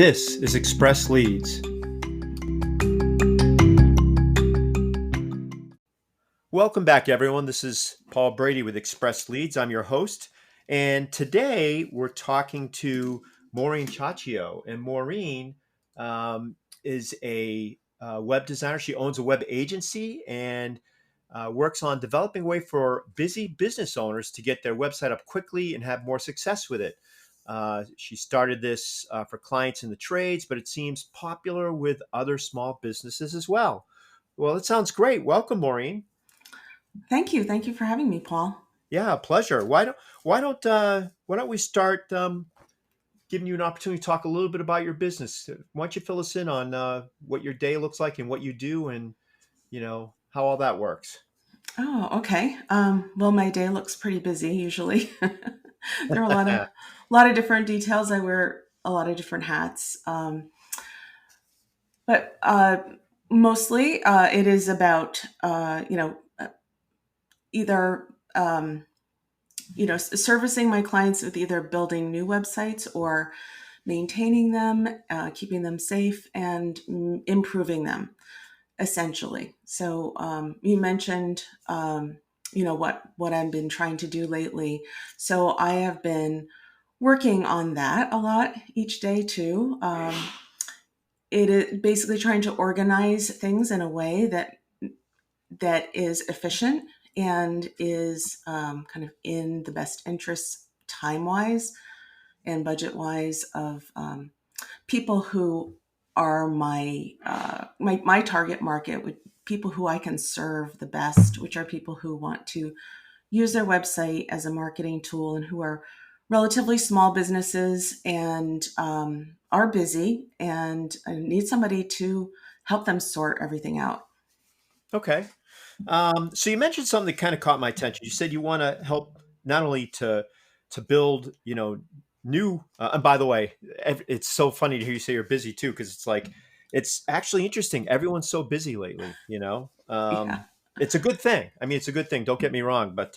This is Express Leads. Welcome back, everyone. This is Paul Brady with Express Leads. I'm your host. And today we're talking to Maureen Chaccio. And Maureen is a web designer. She owns a web agency and works on developing a way for busy business owners to get their website up quickly and have more success with it. She started this for clients in the trades, but it seems popular with other small businesses as well. Well, it sounds great. Welcome, Maureen. Thank you. Thank you for having me, Paul. Yeah, pleasure. Why don't we start giving you an opportunity to talk a little bit about your business? Why don't you fill us in on what your day looks like and what you do, and how all that works? Oh, okay. Well, my day looks pretty busy usually. There are a lot of different details. I wear a lot of different hats, but mostly it is about either servicing my clients with either building new websites or maintaining them, keeping them safe, and improving them, essentially. So you mentioned, what I've been trying to do lately. So I have been working on that a lot each day too. It is basically trying to organize things in a way that is efficient and is kind of in the best interests time wise and budget wise of people who are my target market, with people who I can serve the best, which are people who want to use their website as a marketing tool and who are relatively small businesses and are busy and need somebody to help them sort everything out. Okay. So you mentioned something that kind of caught my attention. You said you want to help not only to build, new. And by the way, it's so funny to hear you say you're busy too, because it's actually interesting. Everyone's so busy lately. Yeah. It's a good thing. I mean, it's a good thing. Don't get me wrong, but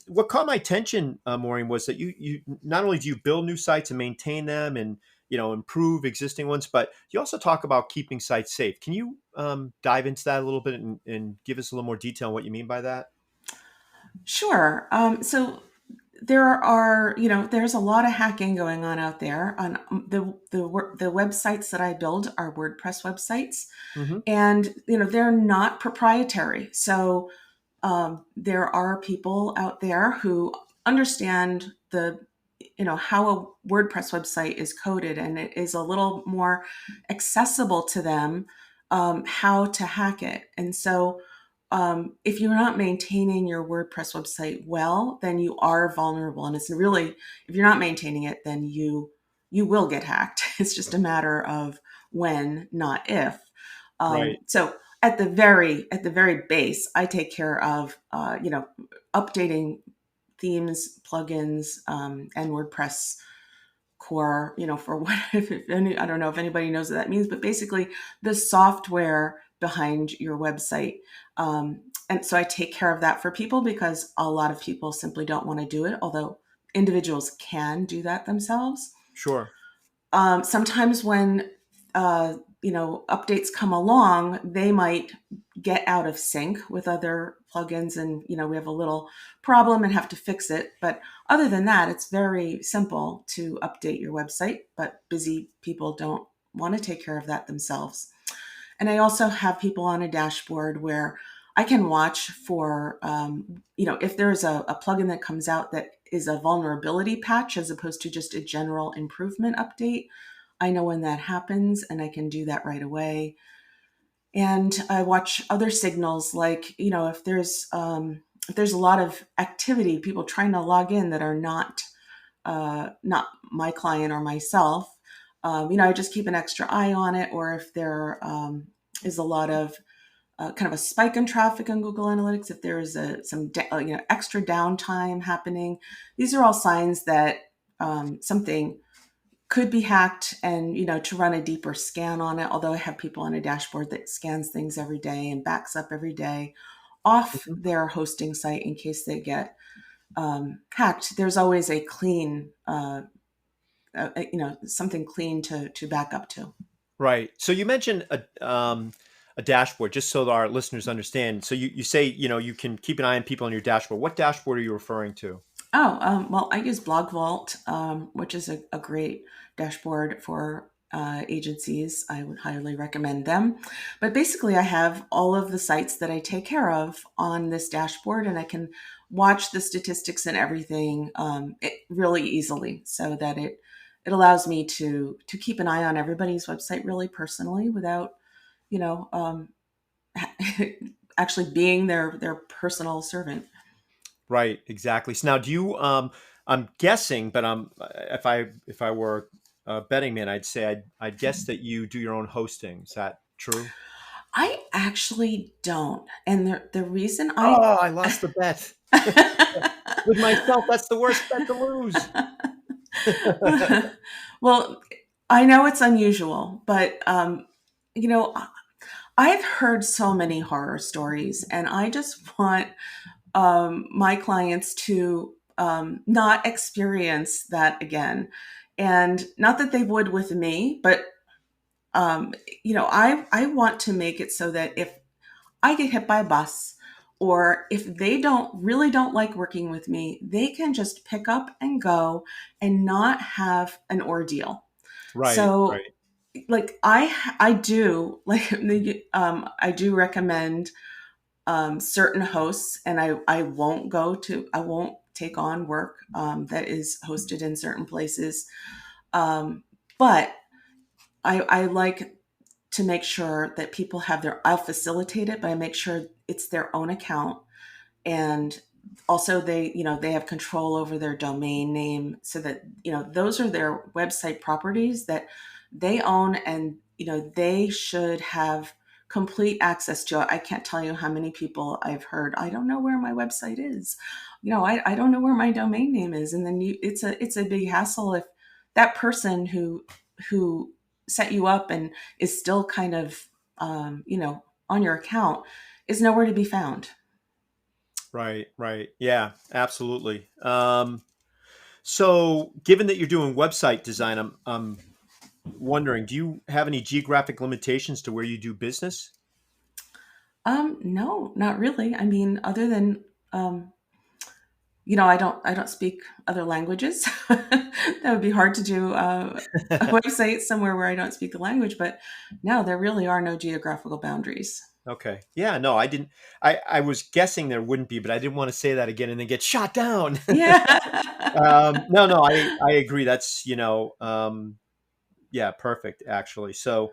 what caught my attention, Maureen, was that you not only do you build new sites and maintain them and improve existing ones, but you also talk about keeping sites safe. Can you dive into that a little bit and give us a little more detail on what you mean by that? Sure. So there's a lot of hacking going on out there. On the websites that I build are WordPress websites, Hmm. and they're not proprietary. So there are people out there who understand how a WordPress website is coded, and it is a little more accessible to them, how to hack it. And so if you're not maintaining your WordPress website well, then you are vulnerable. And it's really, if you're not maintaining it, then you will get hacked. It's just a matter of when, not if. Right. So at the very base, I take care of updating themes, plugins, and WordPress core. For what, if any, I don't know if anybody knows what that means, but basically the software behind your website. And so I take care of that for people because a lot of people simply don't want to do it, although individuals can do that themselves. Sure. Sometimes when updates come along, they might get out of sync with other plugins, and we have a little problem and have to fix it. But other than that, it's very simple to update your website. But busy people don't want to take care of that themselves. And I also have people on a dashboard where I can watch for, if there's a plugin that comes out that is a vulnerability patch as opposed to just a general improvement update. I know when that happens and I can do that right away. And I watch other signals like, if there's a lot of activity, people trying to log in that are not my client or myself. I just keep an extra eye on it. Or if there is a lot of kind of a spike in traffic on Google Analytics, if there is some extra downtime happening, these are all signs that something could be hacked, and to run a deeper scan on it. Although I have people on a dashboard that scans things every day and backs up every day off Mhm. their hosting site in case they get hacked. There's always a clean something clean to back up to. Right. So you mentioned a dashboard, just so that our listeners understand. So you say, you can keep an eye on people on your dashboard. What dashboard are you referring to? Oh, well, I use Blog Vault, which is a great dashboard for agencies. I would highly recommend them. But basically, I have all of the sites that I take care of on this dashboard, and I can watch the statistics and everything really easily, so that it allows me to keep an eye on everybody's website really personally without, you know, actually being their personal servant. Right, exactly. So now, do you? I'm guessing, but if I were a betting man, I'd say I'd guess that you do your own hosting. Is that true? I actually don't. And the reason I Oh, I lost the bet with myself. That's the worst bet to lose. well, I know it's unusual, but you know, I've heard so many horror stories, and I just want my clients to not experience that again. And not that they would with me, but I want to make it so that if I get hit by a bus, or if they don't like working with me, they can just pick up and go and not have an ordeal. Right, So right, like I do like I do recommend certain hosts, and I won't take on work that is hosted in certain places. But I like to make sure that people have I'll facilitate it, but I make sure it's their own account. And also they have control over their domain name, so that, those are their website properties that they own, and, they should have complete access to it. I can't tell you how many people I've heard, I don't know where my website is. I don't know where my domain name is. And then it's a big hassle if that person who set you up and is still kind of, on your account, is nowhere to be found. right, right. Yeah, absolutely. So, given that you're doing website design, I'm wondering, do you have any geographic limitations to where you do business? No, not really. I mean, other than, um, I don't speak other languages. That would be hard to do a website somewhere where I don't speak the language. But no, there really are no geographical boundaries. Okay. Yeah, no, I didn't. I was guessing there wouldn't be, but I didn't want to say that again and then get shot down. Yeah. No, no, I agree. That's, yeah, perfect, actually. So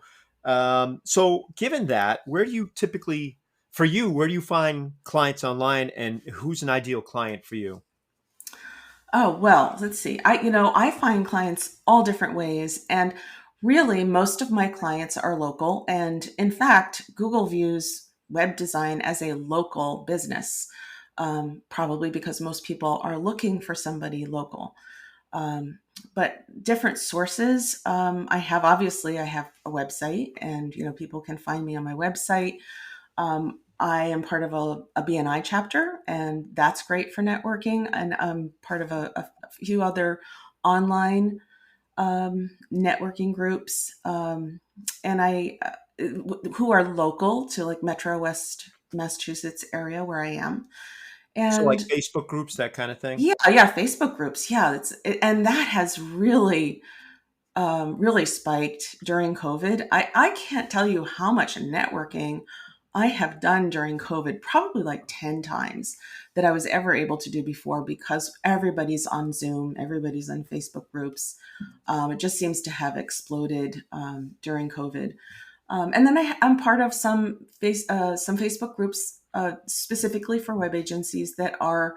given that, where do you find clients online, and who's an ideal client for you? Oh, well, let's see. I find clients all different ways. And really, most of my clients are local. And in fact, Google views web design as a local business, probably because most people are looking for somebody local. Um, but different sources, I have a website, and, people can find me on my website. I am part of a BNI chapter, and that's great for networking. And I'm part of a few other online networking groups, and who are local to like Metro West Massachusetts area where I am. So like And Facebook groups, that kind of thing? yeah, Facebook groups. Yeah, and that has really spiked during COVID. I can't tell you how much networking I have done during COVID, probably like 10 times that I was ever able to do before, because everybody's on Zoom, everybody's on Facebook groups. It just seems to have exploded during COVID. And then I'm part of some Facebook groups specifically for web agencies that are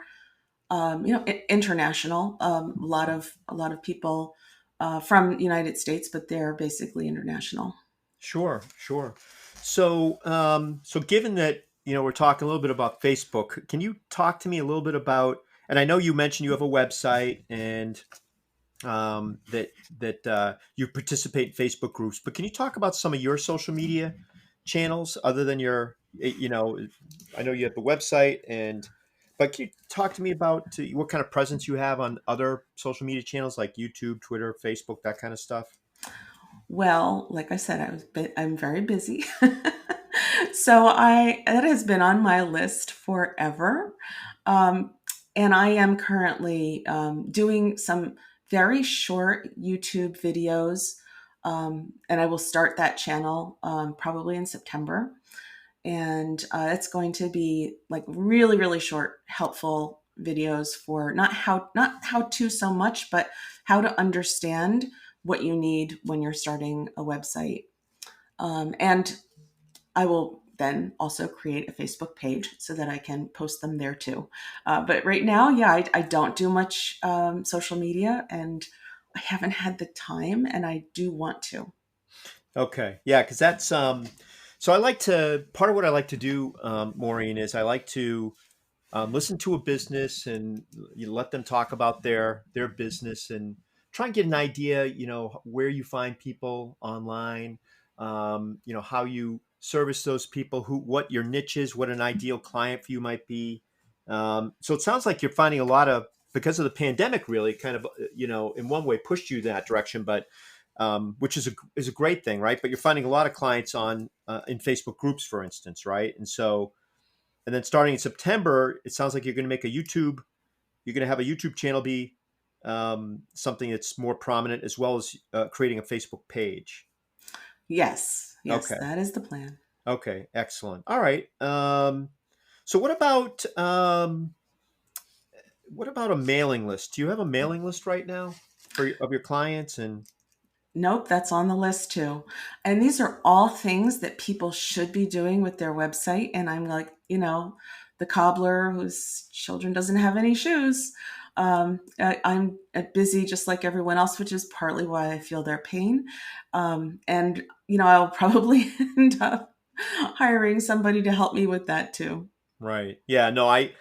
international. A lot of people from the United States, but they're basically international. Sure, sure. So given that, we're talking a little bit about Facebook, can you talk to me a little bit about, and I know you mentioned you have a website and that you participate in Facebook groups, but can you talk about some of your social media channels other than your, I know you have the website, and But can you talk to me about what kind of presence you have on other social media channels like YouTube, Twitter, Facebook, that kind of stuff? Well, like I said, I'm very busy. So I it has been on my list forever. Um, and I am currently doing some very short YouTube videos. And I will start that channel probably in September. And it's going to be like really, really short, helpful videos for not how to so much, but how to understand what you need when you're starting a website. And I will then also create a Facebook page so that I can post them there too. But right now, yeah, I don't do much social media, and I haven't had the time, and I do want to. Okay. Yeah, because that's so I like to part of what I like to do, Maureen, is I like to listen to a business and you let them talk about their business and try and get an idea, where you find people online, how you service those people, what your niche is, what an ideal client for you might be. So it sounds like you're finding a lot of because of the pandemic, really, kind of, in one way pushed you that direction, but which is a great thing, right? But you're finding a lot of clients on in Facebook groups, for instance, right? And then starting in September, it sounds like you're going to make a YouTube. You're going to have a YouTube channel be something that's more prominent, as well as creating a Facebook page. Yes, yes, Okay. that is the plan. Okay. Excellent. All right. So what about a mailing list? Do you have a mailing list right now of your clients? And Nope, that's on the list too. And these are all things that people should be doing with their website. And I'm like, the cobbler whose children doesn't have any shoes. I'm busy just like everyone else, which is partly why I feel their pain. And, I'll probably end up hiring somebody to help me with that too. right. Yeah. No, I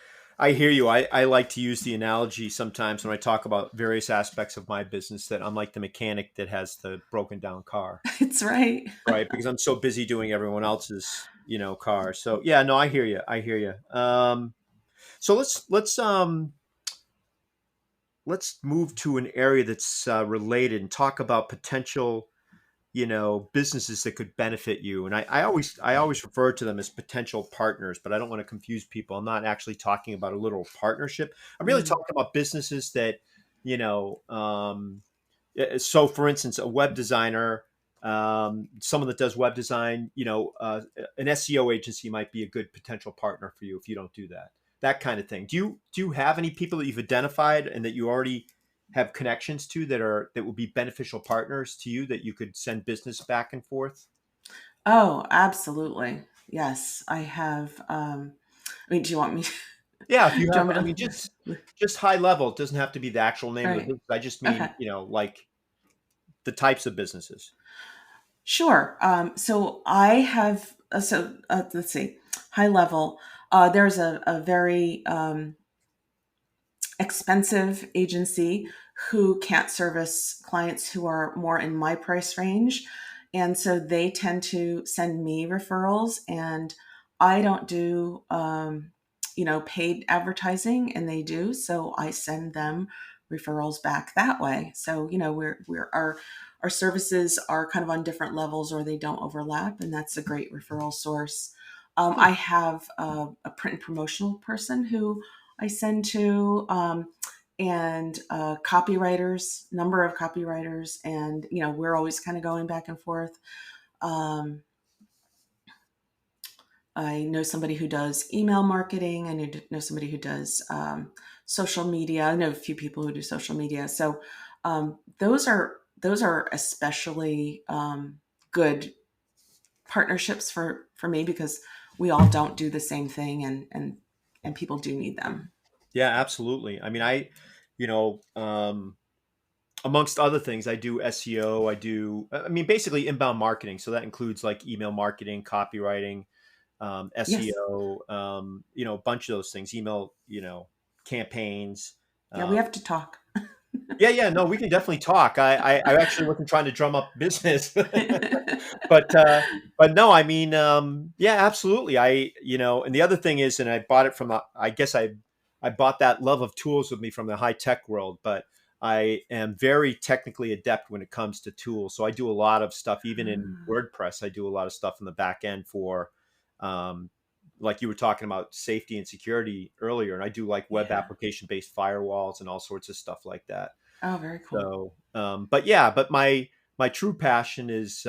hear you. I like to use the analogy sometimes when I talk about various aspects of my business that I'm like the mechanic that has the broken down car, It's right. right? Because I'm so busy doing everyone else's, car. So yeah, no, I hear you. I hear you. So let's move to an area that's related and talk about potential, businesses that could benefit you. And I always refer to them as potential partners, but I don't want to confuse people. I'm not actually talking about a literal partnership. I'm really Mm. talking about businesses that, you know, so for instance, a web designer, someone that does web design, an SEO agency might be a good potential partner for you if you don't do that kind of thing. Do you have any people that you've identified and that you already have connections to that will be beneficial partners to you that you could send business back and forth? Oh, absolutely. Yes, I have. Do you want me? Yeah, if you Do you have, want I me mean, to? just high level. It doesn't have to be the actual name of the Right. business. I just Okay. mean, like the types of businesses. Sure. So I have. Let's see. High level. There's a very expensive agency who can't service clients who are more in my price range. And so they tend to send me referrals, and I don't do, paid advertising, and they do. So I send them referrals back that way. So, our services are kind of on different levels or they don't overlap. And that's a great referral source. Huh. I have a print and promotional person who I send to, and copywriters, number of copywriters, and we're always kind of going back and forth. Um, I know somebody who does email marketing. I know somebody who does social media. I know a few people who do social media. So those are especially good partnerships for me because we all don't do the same thing, and people do need them. Yeah, absolutely. I mean, you know, amongst other things, I do SEO. I mean, basically inbound marketing. So that includes like email marketing, copywriting, Yes. SEO, a bunch of those things, email, campaigns. Yeah, we Um, have to talk. yeah, yeah, no, we can definitely talk. I actually wasn't trying to drum up business, but, but no, I mean, yeah, absolutely. And the other thing is, and I bought it from, I guess I bought that love of tools with me from the high tech world, but I am very technically adept when it comes to tools. So I do a lot of stuff, even in WordPress. I do a lot of stuff in the back end for, um, like you were talking about safety and security earlier, and I do like web Yeah. application based firewalls and all sorts of stuff like that. Oh, very cool. So, but yeah, but my true passion is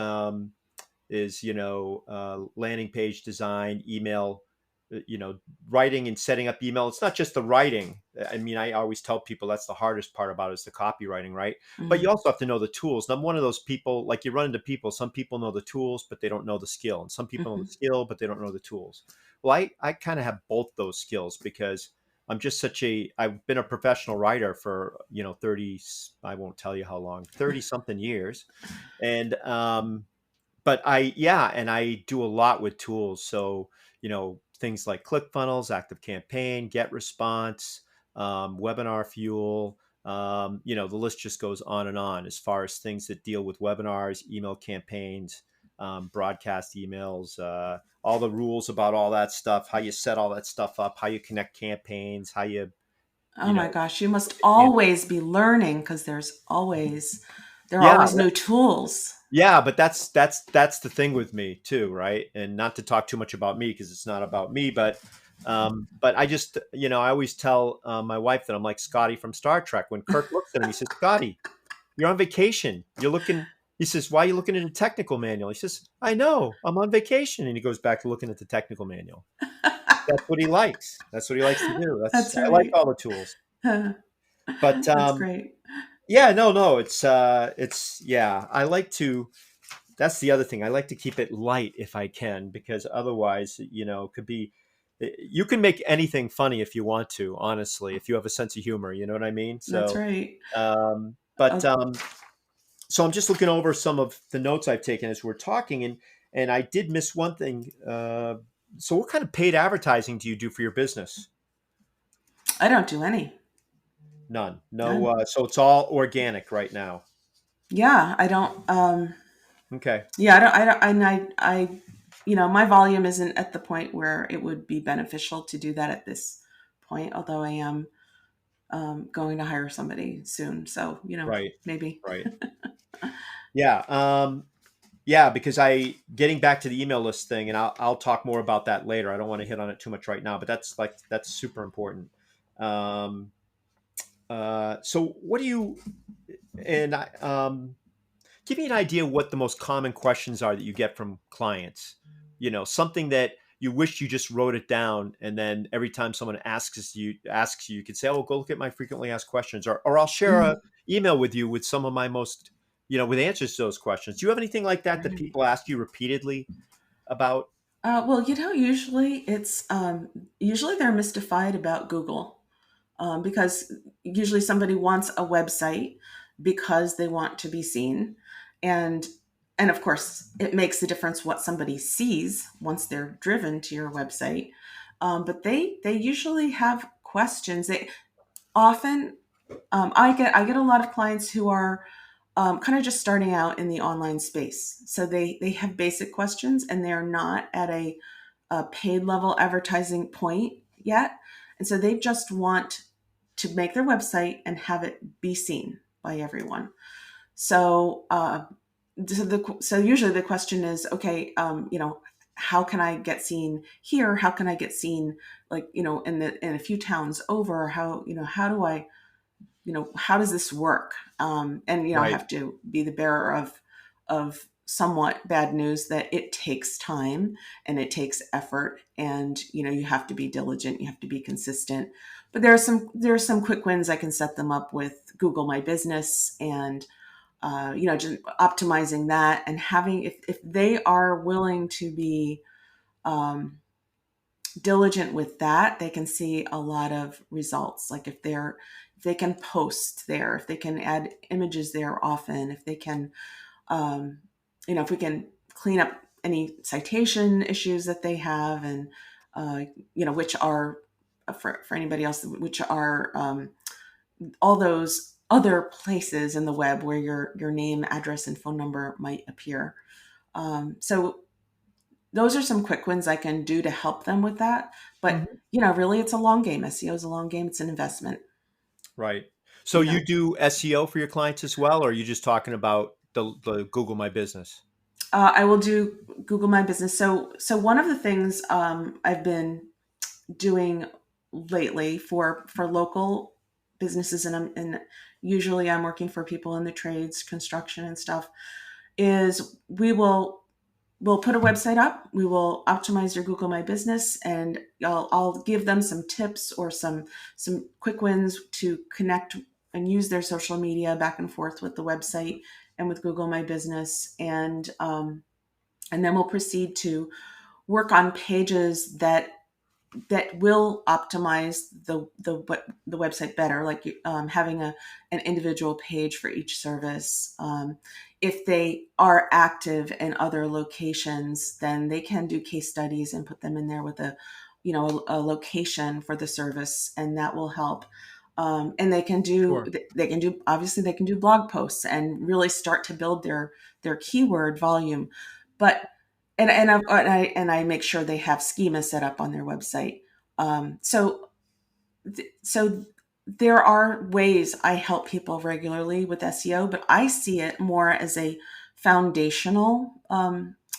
landing page design, email, writing and setting up email. It's not just the writing. I mean, I always tell people that's the hardest part about it is the copywriting, right? But you Mm-hmm. also have to know the tools. And I'm one of those people, like you run into people, some people know the tools but they don't know the skill, and some people know Mm-hmm. the skill but they don't know the tools. Well, I kind of have both those skills because I've been a professional writer for 30, I won't tell you how long, 30 something years. And but and I do a lot with tools. So, things like ClickFunnels, Active Campaign, Get Response, Webinar Fuel. The list just goes on and on as far as things that deal with webinars, email campaigns, broadcast emails, all the rules about all that stuff, how you set all that stuff up, how you connect campaigns, how Oh you my know, gosh, you must camp- always be learning because there are yeah, always new tools. yeah, but that's the thing with me too, right? And not to talk too much about me because it's not about me, but I just I always tell my wife that I'm like Scotty from Star Trek. When Kirk looks at him, he says, "Scotty, you're on vacation. You're looking." He says, "Why are you looking at the technical manual?" He says, "I know, I'm on vacation," and he goes back to looking at the technical manual. That's what he likes. That's what he likes to do. That's I like right. all the tools, but That's great. yeah, no, it's yeah. I like to. That's the other thing. I like to keep it light if I can, because otherwise, it could be. You can make anything funny if you want to. Honestly, if you have a sense of humor, you know what I mean. That's So, right. but Oh, so I'm just looking over some of the notes I've taken as we're talking, and I did miss one thing. So, what kind of paid advertising do you do for your business? I don't do any. None. No. None. So it's all organic right now. Yeah, I don't. Okay. Yeah, I don't. I don't. And my volume isn't at the point where it would be beneficial to do that at this point. Although I am going to hire somebody soon, so Right. maybe. Right. Yeah. Yeah, because I getting back to the email list thing, and I'll talk more about that later. I don't want to hit on it too much right now, but that's super important. Um, so what do you and I give me an idea what the most common questions are that you get from clients. Something that you wish you just wrote it down, and then every time someone asks you, you could say, "Oh, go look at my frequently asked questions," or I'll share a Mm, email with you with some of my most, with answers to those questions. Do you have anything like that that right. people ask you repeatedly about? Well, usually they're mystified about Google, because usually somebody wants a website because they want to be seen, and and of course it makes a difference what somebody sees once they're driven to your website. But they usually have questions. They often I get a lot of clients who are kind of just starting out in the online space, so they have basic questions and they're not at a paid level advertising point yet. And so they just want to make their website and have it be seen by everyone. So, so usually the question is, okay, how can I get seen here? How can I get seen, like, in a few towns over? How do I, how does this work? And I Right, have to be the bearer of somewhat bad news that it takes time and it takes effort, and you have to be diligent, you have to be consistent. But there are some quick wins. I can set them up with Google My Business, and just optimizing that, and having, if they are willing to be um, diligent with that, they can see a lot of results. Like if they can post there, if they can add images there often, if they can, um, if we can clean up any citation issues that they have, and uh, which are, for anybody else, which are all those other places in the web where your name, address, and phone number might appear. So those are some quick wins I can do to help them with that. But, Mhm. really it's a long game. SEO is a long game. It's an investment, Right. So you you know. do SEO for your clients as well, or are you just talking about the Google My Business? I will do Google My Business. So one of the things I've been doing lately for local businesses, and usually I'm working for people in the trades, construction and stuff, is we'll put a website up. We will optimize your Google My Business, and I'll give them some tips or some quick wins to connect and use their social media back and forth with the website and with Google My Business, and then we'll proceed to work on pages that will optimize the website better, like having an individual page for each service. If they are active in other locations, then they can do case studies and put them in there with a location for the service, and that will help. And Sure. they can do blog posts and really start to build their keyword volume, but and I make sure they have schema set up on their website. So there are ways I help people regularly with SEO, but I see it more as a foundational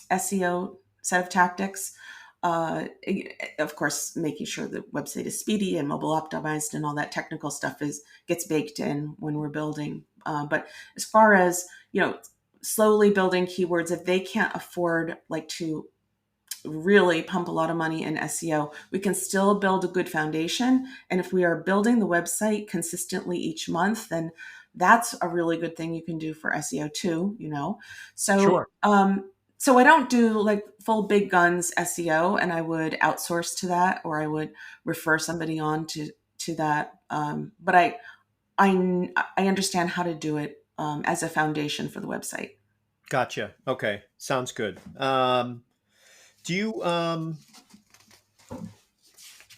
SEO set of tactics. Of course, making sure the website is speedy and mobile optimized and all that technical stuff is gets baked in when we're building. But as far as slowly building keywords, if they can't afford to really pump a lot of money in SEO, we can still build a good foundation. And if we are building the website consistently each month, then that's a really good thing you can do for SEO too. So, Sure. so I don't do like full big guns SEO, and I would outsource to that, or I would refer somebody on to that. But I understand how to do it as a foundation for the website. Gotcha. Okay. Sounds good. Do you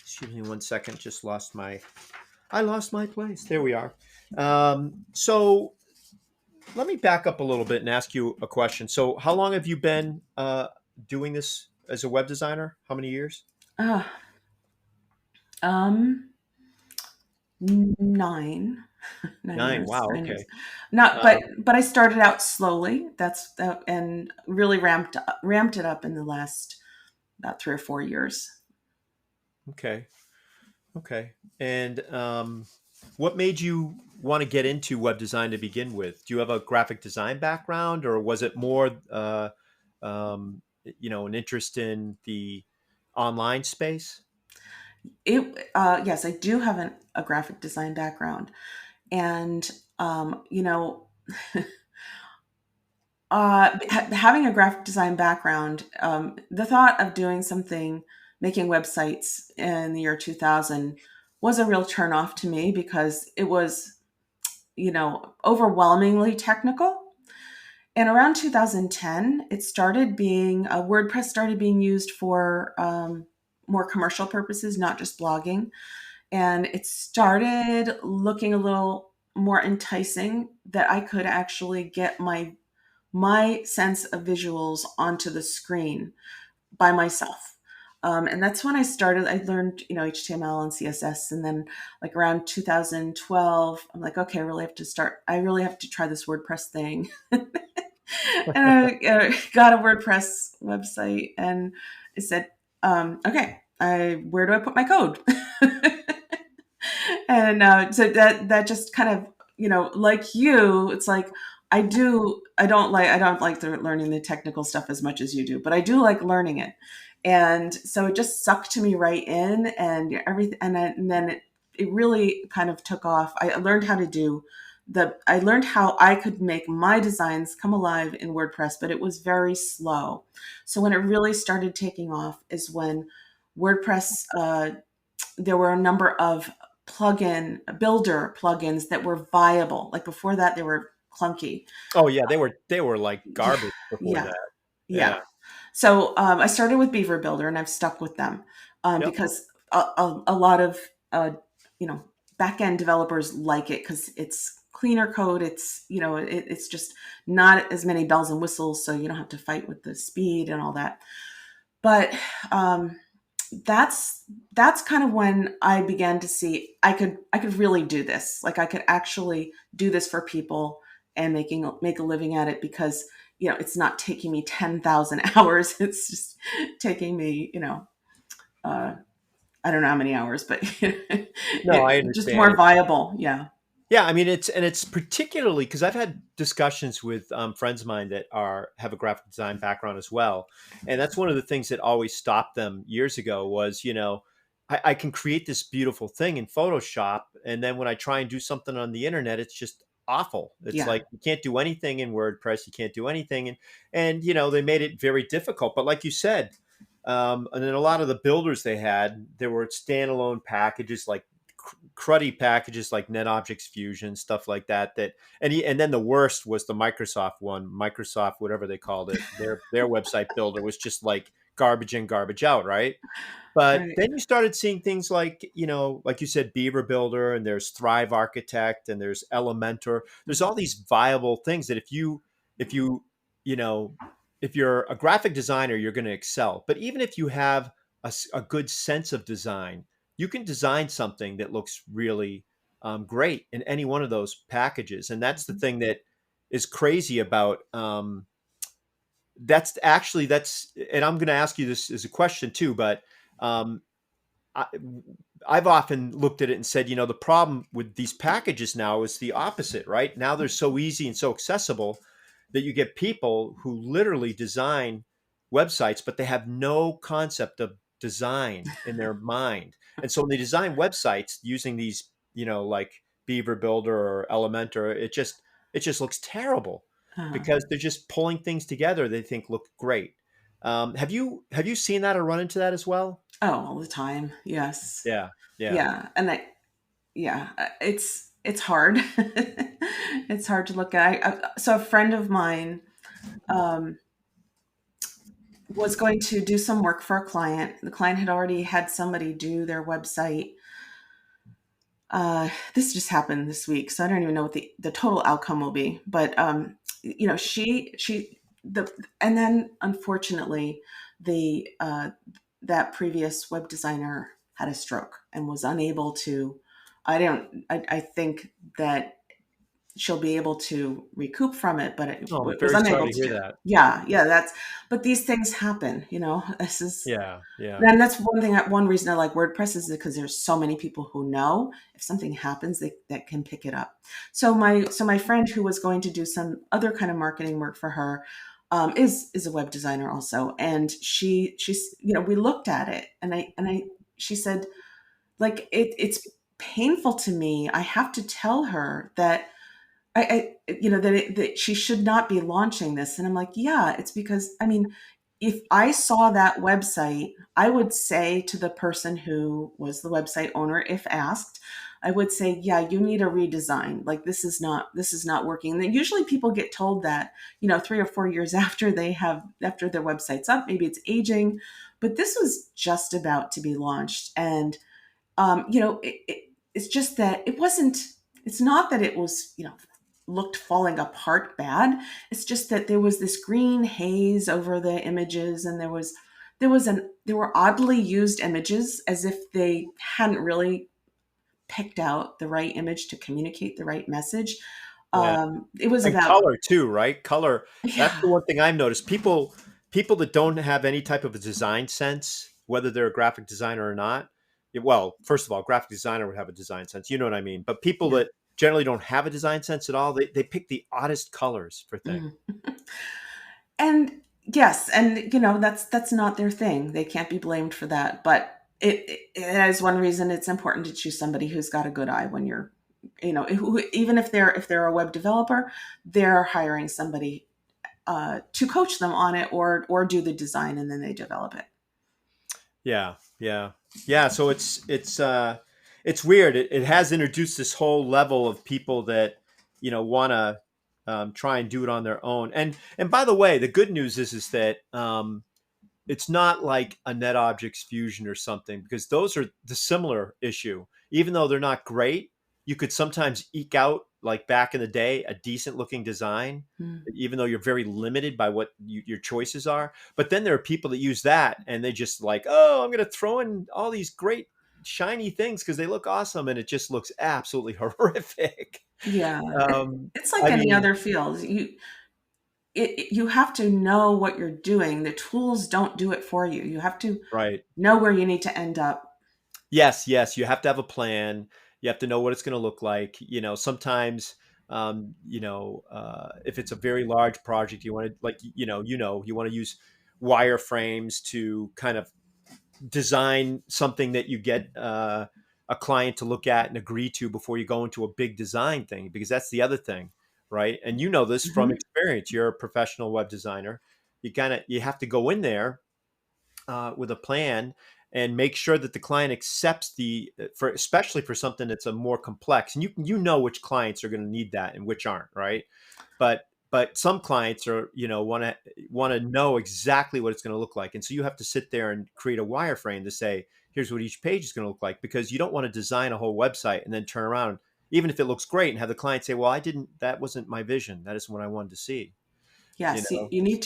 excuse me one second, just I lost my place. There we are. So let me back up a little bit and ask you a question. So how long have you been doing this as a web designer? How many years? Uh, um, 9 9 9. years, Wow. 9 years. Okay. Not Uh, but I started out slowly. That's that, and really ramped it up in the last about 3 or 4 years. okay. Okay. And what made you want to get into web design to begin with? Do you have a graphic design background, or was it more, an interest in the online space? Yes, I do have a graphic design background, and um, you know, having a graphic design background, the thought of doing something, making websites in the year 2000 was a real turnoff to me because it was, overwhelmingly technical. And around 2010, WordPress started being used for more commercial purposes, not just blogging. And it started looking a little more enticing that I could actually get my sense of visuals onto the screen by myself. And that's when I started. I learned, HTML and CSS, and then like around 2012, I'm like, okay, I really have to try this WordPress thing. And I got a WordPress website, and I said, okay, where do I put my code? And so that just kind of, like you, it's like I don't like learning the technical stuff as much as you do, but I do like learning it. And so it just sucked to me right in, and everything, and then it really kind of took off. I learned how I could make my designs come alive in WordPress, but it was very slow. So when it really started taking off is when WordPress, there were a number of builder plugins that were viable. Like before that, they were clunky. Oh yeah, they were like garbage before Yeah, that. yeah. Yeah. So I started with Beaver Builder, and I've stuck with them Yep. because a lot of you know back end developers like it because it's cleaner code. It's just not as many bells and whistles, so you don't have to fight with the speed and all that. But um, that's kind of when I began to see I could really do this. Like I could actually do this for people and make a living at it because it's not taking me 10,000 hours. It's just taking me uh, I don't know how many hours, but No, I it's just understand. more viable. Yeah, Yeah, I mean it's particularly because I've had discussions with friends of mine that are have a graphic design background as well, and that's one of the things that always stopped them years ago was I can create this beautiful thing in Photoshop, and then when I try and do something on the internet, it's just awful. It's yeah, like you can't do anything in WordPress, you can't do anything, and they made it very difficult. But like you said, and then a lot of the builders they had, there were standalone packages like cruddy packages like NetObjects Fusion, stuff like that. And then the worst was the Microsoft one, Microsoft whatever they called it. Their website builder was just like garbage in, garbage out, right? But right. then you started seeing things like, like you said, Beaver Builder, and there's Thrive Architect, and there's Elementor. There's Mhm. all these viable things that if you, you know, if you're a graphic designer, you're going to excel. But even if you have a good sense of design, you can design something that looks really great in any one of those packages. And that's the Mhm. thing that is crazy about that's, and I'm going to ask you this as a question too, but um, I, I've often looked at it and said, the problem with these packages now is the opposite, right? Now they're so easy and so accessible that you get people who literally design websites, but they have no concept of design in their mind. And so when they design websites using these, like Beaver Builder or Elementor, it just looks terrible Uh, because they're just pulling things together they think look great. Have you seen that or run into that as well? oh, all the time. Yes. Yeah, yeah. Yeah, and yeah, it's hard. It's hard to look at. So a friend of mine um, was going to do some work for a client. The client had already had somebody do their website. This just happened this week, so I don't even know what the total outcome will be. But she the and then unfortunately the that previous web designer had a stroke and was unable to. I think that she'll be able to recoup from it, but Oh, I'm it was very sorry unable to to hear do. that. Yeah, yeah, but these things happen, this is, Yeah, yeah, and that's one reason I like WordPress is because there's so many people who know if something happens, that can pick it up. So my friend who was going to do some other kind of marketing work for her is a web designer also, and she's we looked at it, and I she said, like, it's painful to me. I have to tell her that that she should not be launching this. And I'm like, yeah, it's because, I mean, if I saw that website, I would say to the person who was the website owner, if asked, I would say, yeah, you need a redesign. Like, this is not working. And then usually people get told that, 3 or 4 years after their website's up, maybe it's aging, but this was just about to be launched. And it's just that it wasn't. It's not that it was, looked falling apart bad. It's just that there was this green haze over the images, and there were oddly used images as if they hadn't really picked out the right image to communicate the right message. yeah. It was And about color too, right? Color. That's yeah, the one thing I've noticed. People that don't have any type of a design sense, whether they're a graphic designer or not. Well, first of all, graphic designer would have a design sense. You know what I mean? But people yeah. that generally don't have a design sense at all, they pick the oddest colors for things. Mhm. And yes, and that's not their thing. They can't be blamed for that. But it is one reason it's important to choose somebody who's got a good eye when you're, even if they're a web developer, they're hiring somebody to coach them on it, or do the design and then they develop it. Yeah, yeah, yeah. So it's weird. It has introduced this whole level of people that want to try and do it on their own. And by the way, the good news is that it's not like a NetObjects Fusion or something because those are the similar issue. Even though they're not great, you could sometimes eke out like back in the day, a decent looking design, Mm. even though you're very limited by what your choices are. But then there are people that use that and they just like, oh, I'm going to throw in all these great shiny things because they look awesome, and it just looks absolutely horrific. Yeah, it's like I any mean, other field. You have to know what you're doing. The tools don't do it for you. You have to right. know where you need to end up. Yes, yes, you have to have a plan. You have to know what it's going to look like. Sometimes, if it's a very large project, you want to like, you want to use wireframes to kind of design something that you get a client to look at and agree to before you go into a big design thing, because that's the other thing, right? And you know this from Mhm. experience. You're a professional web designer. You have to go in there with a plan and make sure that the client accepts for especially for something that's a more complex, and you know which clients are going to need that and which aren't, right? But some clients are want to know exactly what it's going to look like, and so you have to sit there and create a wireframe to say here's what each page is going to look like, because you don't want to design a whole website and then turn around, even if it looks great, and have the client say, well, that wasn't my vision, that isn't what I wanted to see. you Yes, know you need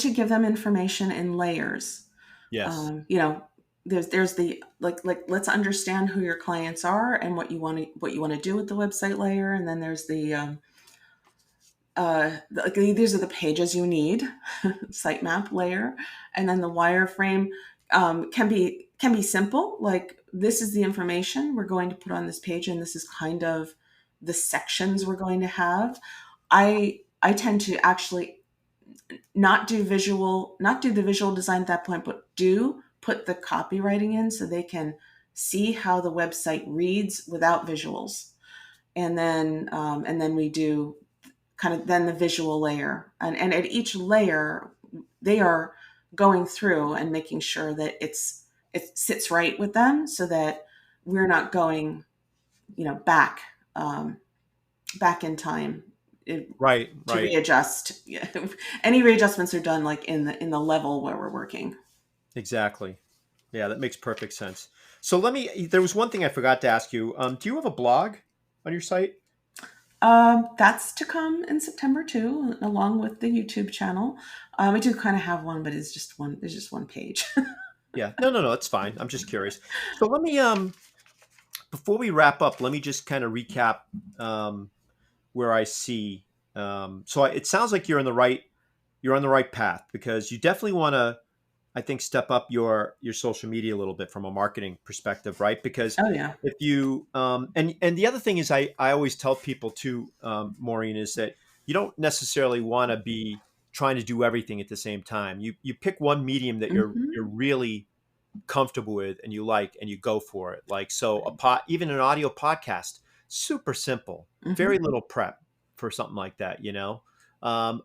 to give them information in layers. yes. You know, there's the like let's understand who your clients are and what you want to do with the website layer, and then there's the like these are the pages you need, sitemap layer, and then the wireframe can be simple, like this is the information we're going to put on this page, and this is kind of the sections we're going to have. I tend to actually not do the visual design at that point, but do put the copywriting in so they can see how the website reads without visuals, and then we do kind of then the visual layer, and at each layer they are going through and making sure that it sits right with them so that we're not going um, back in time it, Right, to right. readjust. Any readjustments are done like in the level where we're working. Exactly. Yeah, that makes perfect sense. So there was one thing I forgot to ask you. Do you have a blog on your site? That's to come in September too, along with the YouTube channel. I do kind of have one, but it's just one. There's just one page. Yeah. No, no, no, it's fine. I'm just curious. So before we wrap up, let me just kind of recap um, where I see. It sounds like you're on the right path, because you definitely want to, I think, step up your social media a little bit from a marketing perspective, right? Because Oh yeah. if you and the other thing is, I always tell people too, Maureen, is that you don't necessarily want to be trying to do everything at the same time. You pick one medium that you're Hmm. really comfortable with and you like, and you go for it. Like, so even an audio podcast, super simple, Hmm. very little prep for something like that. A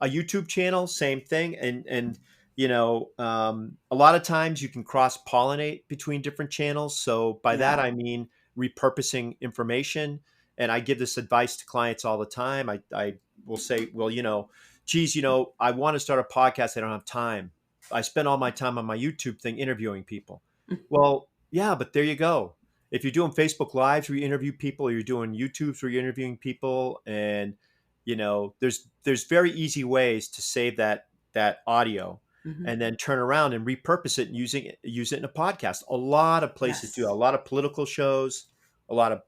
YouTube channel, same thing. And a lot of times you can cross pollinate between different channels. So by that Yeah. I mean repurposing information. And I give this advice to clients all the time. I will say, well, geez, I want to start a podcast, I don't have time. I spend all my time on my YouTube thing interviewing people. Well, yeah, but there you go. If you're doing Facebook Lives where you interview people, or you're doing YouTubes where you're interviewing people, and there's very easy ways to save that audio Hmm. and then turn around and repurpose it and use it in a podcast. A lot of places do that. A Yes. lot of political shows, a lot of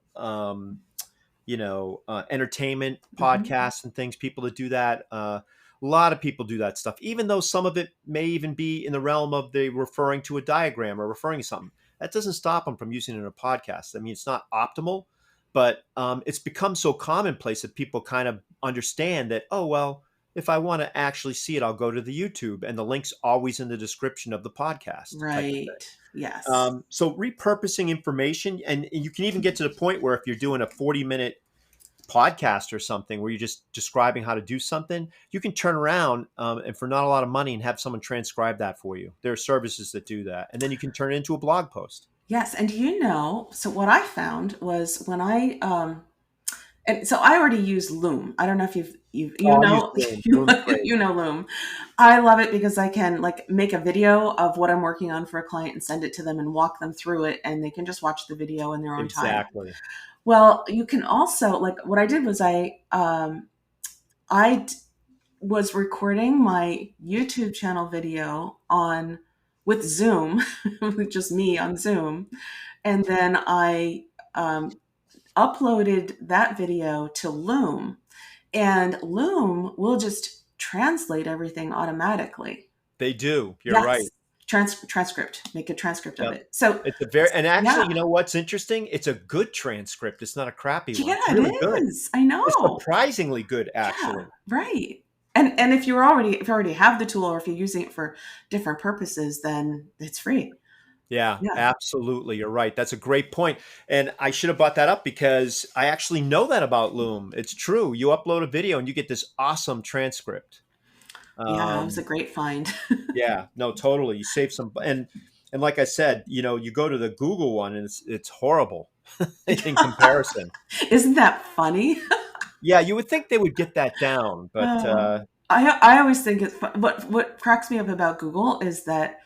entertainment Hmm. podcasts and things. People that do that. A lot of people do that stuff, even though some of it may even be in the realm of they referring to a diagram or referring to something. That doesn't stop them from using it in a podcast. I mean, it's not optimal, but it's become so commonplace that people kind of understand that, oh, well, if I want to actually see it, I'll go to the YouTube, and the link's always in the description of the podcast type of thing. Right. Yes. So repurposing information, and you can even get to the point where if you're doing a 40-minute podcast or something where you're just describing how to do something, you can turn around and for not a lot of money and have someone transcribe that for you. There are services that do that, and then you can turn it into a blog post. Yes. And so what I found was when I And so I already use Loom. I don't know if you Oh, I use know Loom. Loom's great. you know Loom. I love it because I can like make a video of what I'm working on for a client and send it to them and walk them through it, and they can just watch the video in their own time. Exactly. Well, you can also like what I did was I was recording my YouTube channel video on with Zoom, with just me on Zoom, and then I uploaded that video to Loom, and Loom will just translate everything automatically. They do. You're right. Yes, transcript, make a transcript of Yep. it. So It's a very, and yeah, actually, you know what's interesting? It's a good transcript. It's not a crappy one. yeah, It's really it good. is. I It's know. surprisingly good, Yeah, actually. right. And if you already have the tool, or if you're using it for different purposes, then it's free. Yeah, Yeah. absolutely. You're right. That's a great point. And I should have brought that up because I actually know that about Loom. It's true. You upload a video and you get this awesome transcript. Yeah, it was a Um, great find. yeah, no, totally. You save some, and like I said, you know, you go to the Google one and it's horrible in comparison. Isn't that funny? Yeah, you would think they would get that down, but Oh, I always think it's what cracks me up about Google is that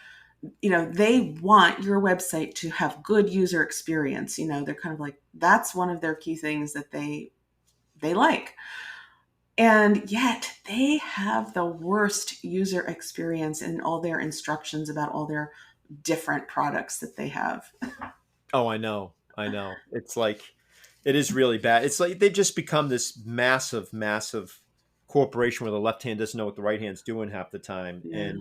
they want your website to have good user experience. They're kind of like that's one of their key things that they like, and yet they have the worst user experience in all their instructions about all their different products that they have. oh, I know. I know. It's like it is really bad. It's like they've just become this massive, massive corporation where the left hand doesn't know what the right hand's doing half the time. Yeah.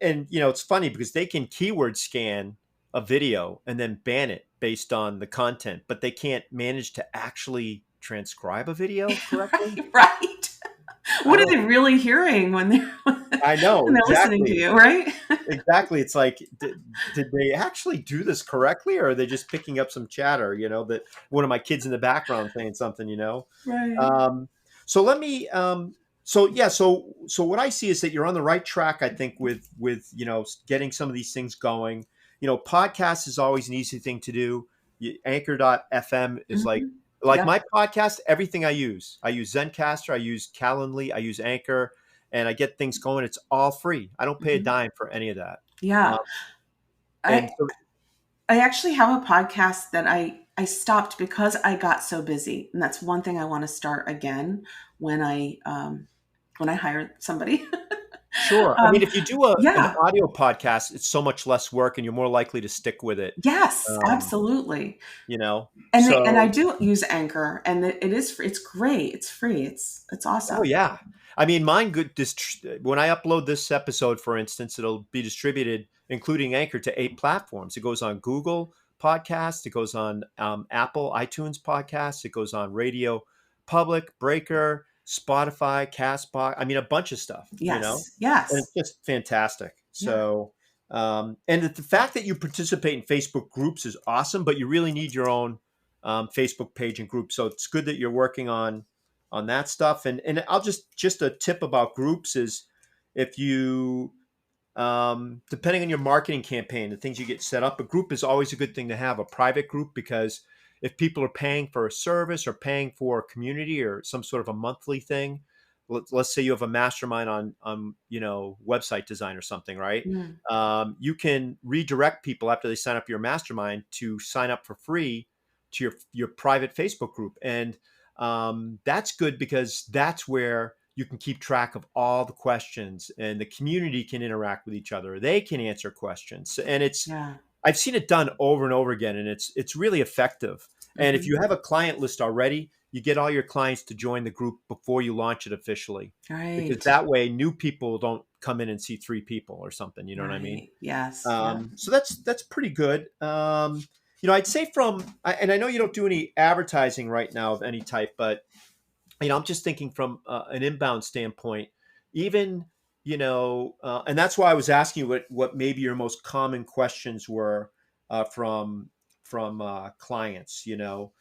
And you know, it's funny because they can keyword scan a video and then ban it based on the content, but they can't manage to actually transcribe a video correctly. Right. I What are don't they really hearing when they're I know when they're listening to exactly. you, right? Exactly. It's like, did they actually do this correctly, or are they just picking up some chatter? You know, that one of my kids in the background saying something. You know, Right. um, so let me. So yeah. So what I see is that you're on the right track. I think with you know getting some of these things going. You know, podcast is always an easy thing to do. Anchor.fm is Mhm. like Yep. my podcast. Everything I use Zencaster. I use Calendly. I use Anchor and I get things going. It's all free. I don't pay a Mhm. dime for any of that. Yeah. Um, and I so, I actually have a podcast that I stopped because I got so busy, and that's one thing I want to start again when I hire somebody. sure. I mean, um, if you do an yeah. audio podcast, it's so much less work, and you're more likely to stick with it. Yes, Um, absolutely. you know, And I so do use Anchor, and it is free. It's great. It's free. It's oh awesome. yeah. I mean, mine good. When I upload this episode, for instance, it'll be distributed, including Anchor, to 8 platforms. It goes on Google Podcast. It goes on Apple iTunes Podcasts. It goes on Radio Public, Breaker, Spotify, Castbox. I mean, a bunch of stuff. You know, Yes. and Yes. it's just fantastic. Yeah. So, and the fact that you participate in Facebook groups is awesome, but you really need your own Facebook page and group. So it's good that you're working on that stuff. And I'll just a tip about groups is if you depending on your marketing campaign, the things you get set up, a group is always a good thing to have, a private group, because if people are paying for a service or paying for a community or some sort of a monthly thing, let's say you have a mastermind on you know website design or something, right? Mm. You can redirect people after they sign up your mastermind to sign up for free to your private Facebook group, and that's good because that's where you can keep track of all the questions and the community can interact with each other. They can answer questions. And it's Yeah. I've seen it done over and over again and it's really effective. And if Hmm. you have a client list already, you get all your clients to join the group before you launch it officially. Because Right. that way new people don't come in and see 3 people or something, you know what I mean? Right. Yes. Yeah. So that's pretty good. You know, I'd say and I know you don't do any advertising right now of any type, but you know, I'm just thinking from an inbound standpoint, even, you know, and that's why I was asking you what maybe your most common questions were from clients, you know,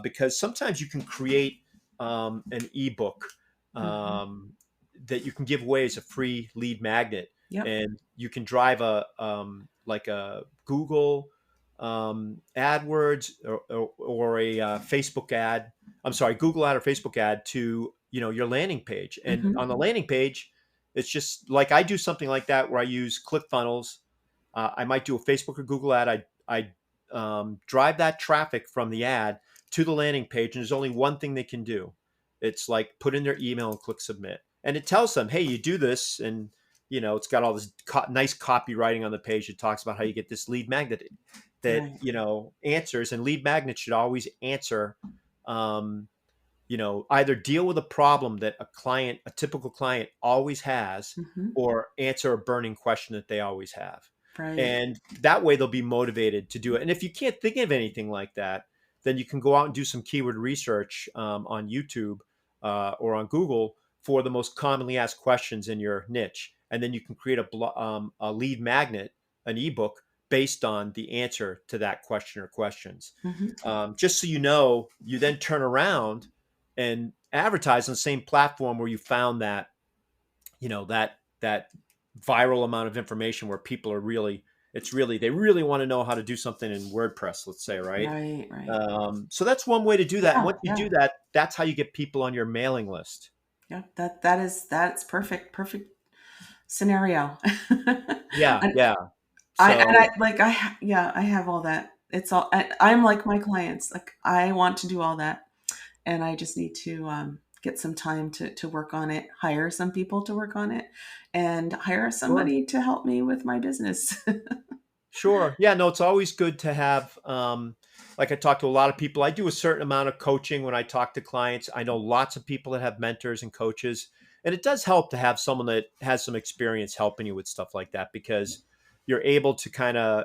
because sometimes you can create an ebook Hmm. um, that you can give away as a free lead magnet, Yep. and you can drive a like a Google AdWords or a Facebook ad Google ad or Facebook ad to, your landing page. And Hmm. on the landing page, it's just like I do something like that where I use ClickFunnels. I might do a Facebook or Google ad. I drive that traffic from the ad to the landing page, and there's only one thing they can do. It's like put in their email and click submit, and it tells them, "Hey, you do this," and it's got all this nice copywriting on the page. It talks about how you get this lead magnet that Right. answers, and lead magnets should always answer. Um, either deal with a problem that a typical client always has, Hmm. or answer a burning question that they always have. Right. And that way they'll be motivated to do it. And if you can't think of anything like that, then you can go out and do some keyword research on YouTube or on Google for the most commonly asked questions in your niche. And then you can create a lead magnet, an ebook based on the answer to that question or questions. Hmm. Just so you then turn around and advertise on the same platform where you found that that viral amount of information where people are really they really want to know how to do something in WordPress, let's say, right? Right. Right. So that's one way to do that. And Yeah. once you Yeah. do that, that's how you get people on your mailing list. Yeah. That's perfect. Perfect scenario. Yeah, And yeah. I So like yeah, I have all that. It's all I'm like my clients. Like I want to do all that, and I just need to get some time to work on it. Hire some people to work on it, and hire sure. somebody to help me with my business. Sure. Yeah, no, it's always good to have, like I talk to a lot of people. I do a certain amount of coaching when I talk to clients. I know lots of people that have mentors and coaches, and it does help to have someone that has some experience helping you with stuff like that because you're able to kind of,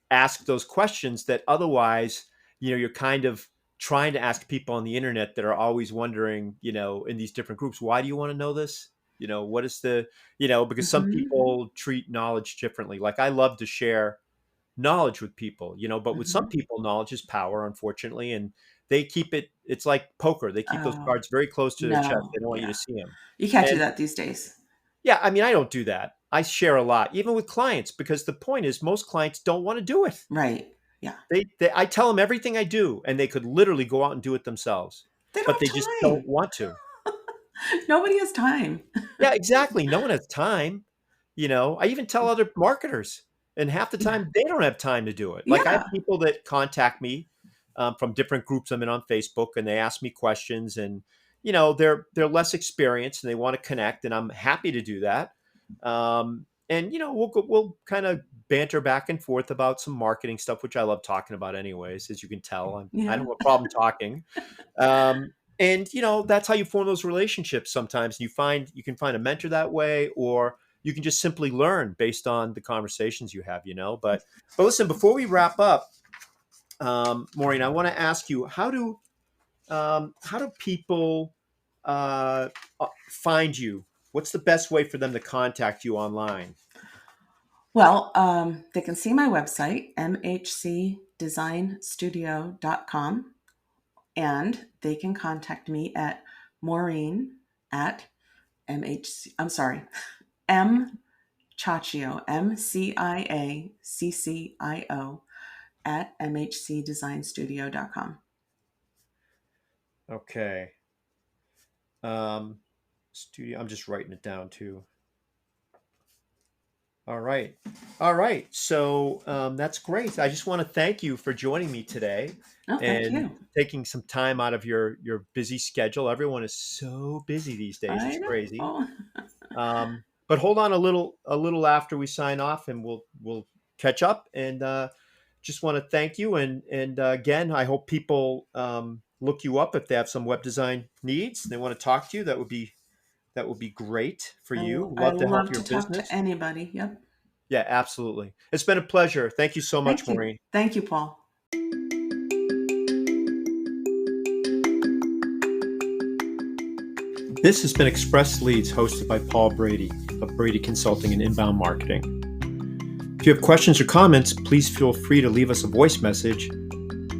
ask those questions that otherwise, you're kind of trying to ask people on the internet that are always wondering, in these different groups, why do you want to know this? What is the because some Hmm. people treat knowledge differently. Like I love to share knowledge with people, but with some Hmm. people, knowledge is power, unfortunately, and they keep it's like poker. They keep those Oh cards very close to their chest. no, They don't want you yeah, to see them. you can't do And that these days. yeah, I mean, I don't do that. I share a lot, even with clients, because the point is most clients don't want to do it. Right? Yeah, I tell them everything I do, and they could literally go out and do it themselves, they but don't they just have don't time. want to. Nobody has time. Yeah, exactly. No one has time. I even tell other marketers, and half the Yeah, time they don't have time to do it. Like I have yeah. people that contact me from different groups I'm in on Facebook, and they ask me questions, and they're less experienced and they want to connect, and I'm happy to do that. And we'll kind of banter back and forth about some marketing stuff, which I love talking about, anyways. As you can tell, I don't Yeah. have a problem talking. And that's how you form those relationships sometimes. You can find a mentor that way, or you can just simply learn based on the conversations you have, but listen, before we wrap up, Maureen, I want to ask you, how do people find you? What's the best way for them to contact you online? Well, they can see my website, mhcdesignstudio.com, and they can contact me at Maureen at MHC, I'm sorry, M Chaccio, MCIACCIO at mhcdesignstudio.com. Okay. Studio, I'm just writing it down too. All right. All right. So that's great. I just want to thank you for joining me today Oh, thank and you. taking some time out of your busy schedule. Everyone is so busy these days. I It's know. crazy. Oh, But hold on a little after we sign off, and we'll catch up. And just want to thank you. And again, I hope people look you up if they have some web design needs. They want to talk to you. That would be great for you. I Love to help love your to talk to business. anybody. Yep. Yeah, absolutely. It's been a pleasure. Thank you so much, Thank you. Maureen. Thank you, Paul. This has been Express Leads, hosted by Paul Brady of Brady Consulting and Inbound Marketing. If you have questions or comments, please feel free to leave us a voice message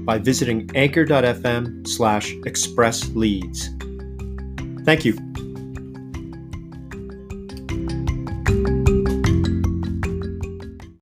by visiting anchor.fm/expressleads. Thank you.